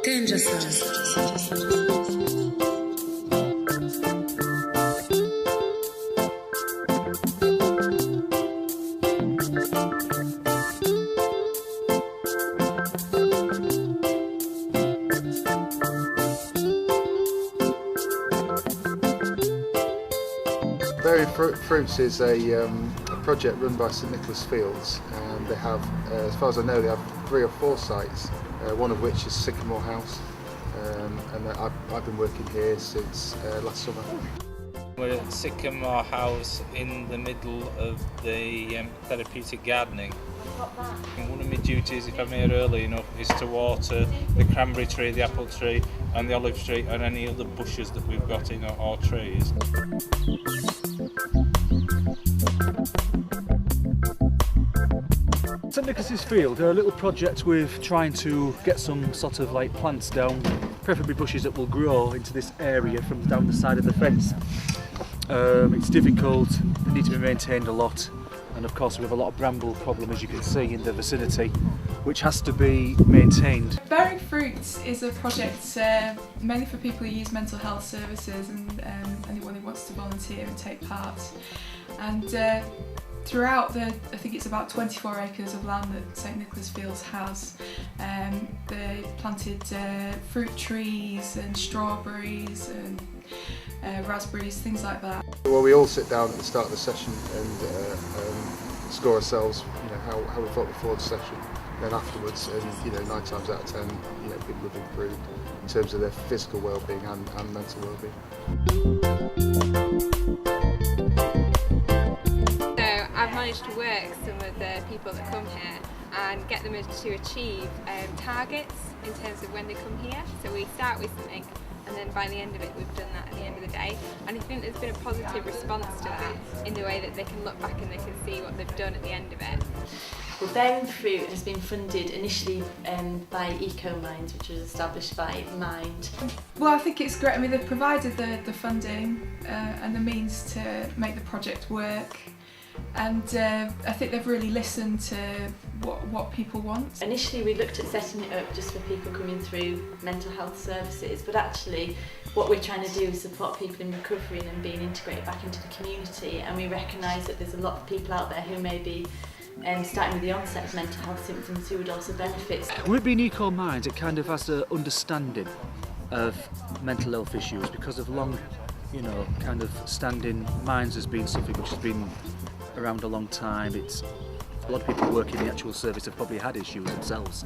Danger zone. Berry Fruits is a project run by St Nicholas Fields, and they have, as far as I know, they have 3 or 4 sites, one of which is Sycamore House, and I've been working here since last summer. We're at Sycamore House in the middle of the therapeutic gardening. And one of my duties, if I'm here early enough, is to water the cranberry tree, the apple tree and the olive tree and any other bushes that we've got in our trees. St Nicholas's Field are a little project with trying to get some sort of like plants down, preferably bushes that will grow into this area from down the side of the fence. It's difficult, they need to be maintained a lot, and of course we have a lot of bramble problem, as you can see, in the vicinity, which has to be maintained. Berry Fruits is a project mainly for people who use mental health services and anyone who wants to volunteer and take part. And throughout I think it's about 24 acres of land that St Nicholas Fields has, they planted fruit trees and strawberries and raspberries, things like that. Well, we all sit down at the start of the session and score ourselves, how we felt before the session. And then afterwards, and 9 times out of 10, people have improved in terms of their physical well-being and mental well-being. I've managed to work some of the people that come here and get them to achieve targets in terms of when they come here. So we start with something and then by the end of it we've done that at the end of the day. And I think there's been a positive response to that in the way that they can look back and they can see what they've done at the end of it. Well, Bearing Fruit has been funded initially by Ecominds, which was established by Mind. Well, I think it's great. I mean, they've provided the funding and the means to make the project work. And I think they've really listened to what people want. Initially we looked at setting it up just for people coming through mental health services, but actually what we're trying to do is support people in recovery and being integrated back into the community, and we recognise that there's a lot of people out there who may be starting with the onset of mental health symptoms who would also benefit. With it being Ecominds, it kind of has an understanding of mental health issues because of long, kind of standing. Minds has been something which has been around a long time. It's a lot of people working in the actual service have probably had issues themselves,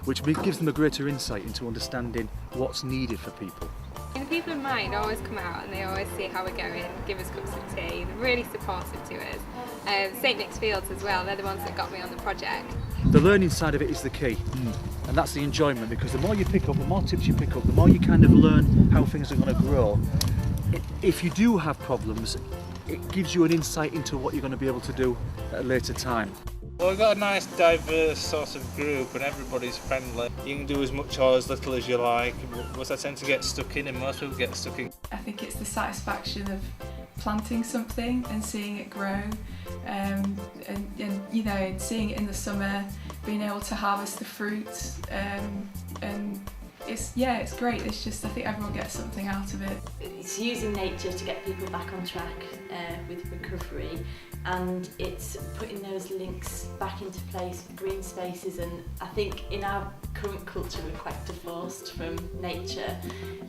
which gives them a greater insight into understanding what's needed for people. The people in Mind always come out and they always see how we're going, give us cups of tea, they're really supportive to us. St Nick's Fields as well, they're the ones that got me on the project. The learning side of it is the key, and that's the enjoyment, because the more you pick up, the more tips you pick up, the more you kind of learn how things are going to grow. If you do have problems, it gives you an insight into what you're going to be able to do at a later time. Well, we've got a nice diverse sort of group and everybody's friendly. You can do as much or as little as you like, but I tend to get stuck in and most people get stuck in. I think it's the satisfaction of planting something and seeing it grow, and seeing it in the summer, being able to harvest the fruit, and it's great. It's just, I think everyone gets something out of it. It's using nature to get people back on track with recovery, and it's putting those links back into place with green spaces. And I think in our current culture we're quite divorced from nature,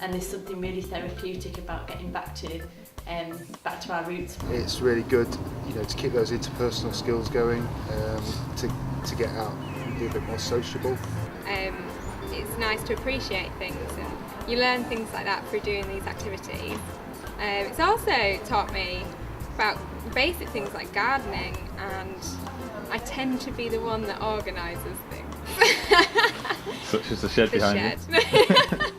and there's something really therapeutic about getting back to our roots. It's really good, to keep those interpersonal skills going, to get out and be a bit more sociable. It's nice to appreciate things, and you learn things like that through doing these activities. It's also taught me about basic things like gardening, and I tend to be the one that organises things. Such as the shed behind you. The shed.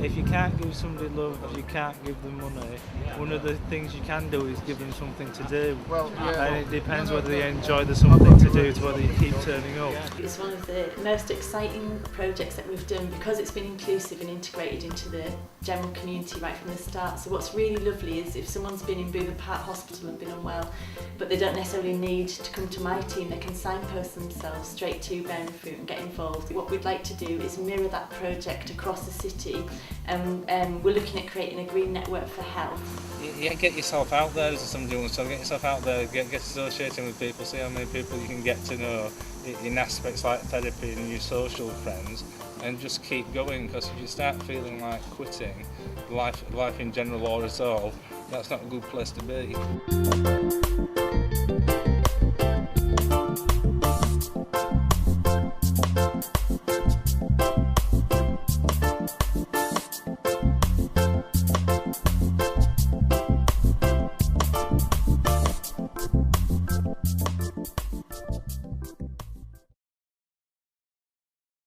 if you can't give somebody love, you can't give them money. One of the things you can do is give them something to do. Well, yeah. And it depends whether they enjoy the something to do to whether you keep turning up. It's one of the most exciting projects that we've done because it's been inclusive and integrated into the general community right from the start. So what's really lovely is if someone's been in Bootham Park Hospital and been unwell, but they don't necessarily need to come to my team, they can signpost themselves straight to Bearing Fruit and get involved. What we'd like to do is mirror that project across the city, and we're looking at creating a green network for health. Yeah, get yourself out there as somebody wants to. Get yourself out there, get associating with people, see how many people you can get to know in aspects like therapy and your social friends, and just keep going, because if you start feeling like quitting life in general or at all, that's not a good place to be.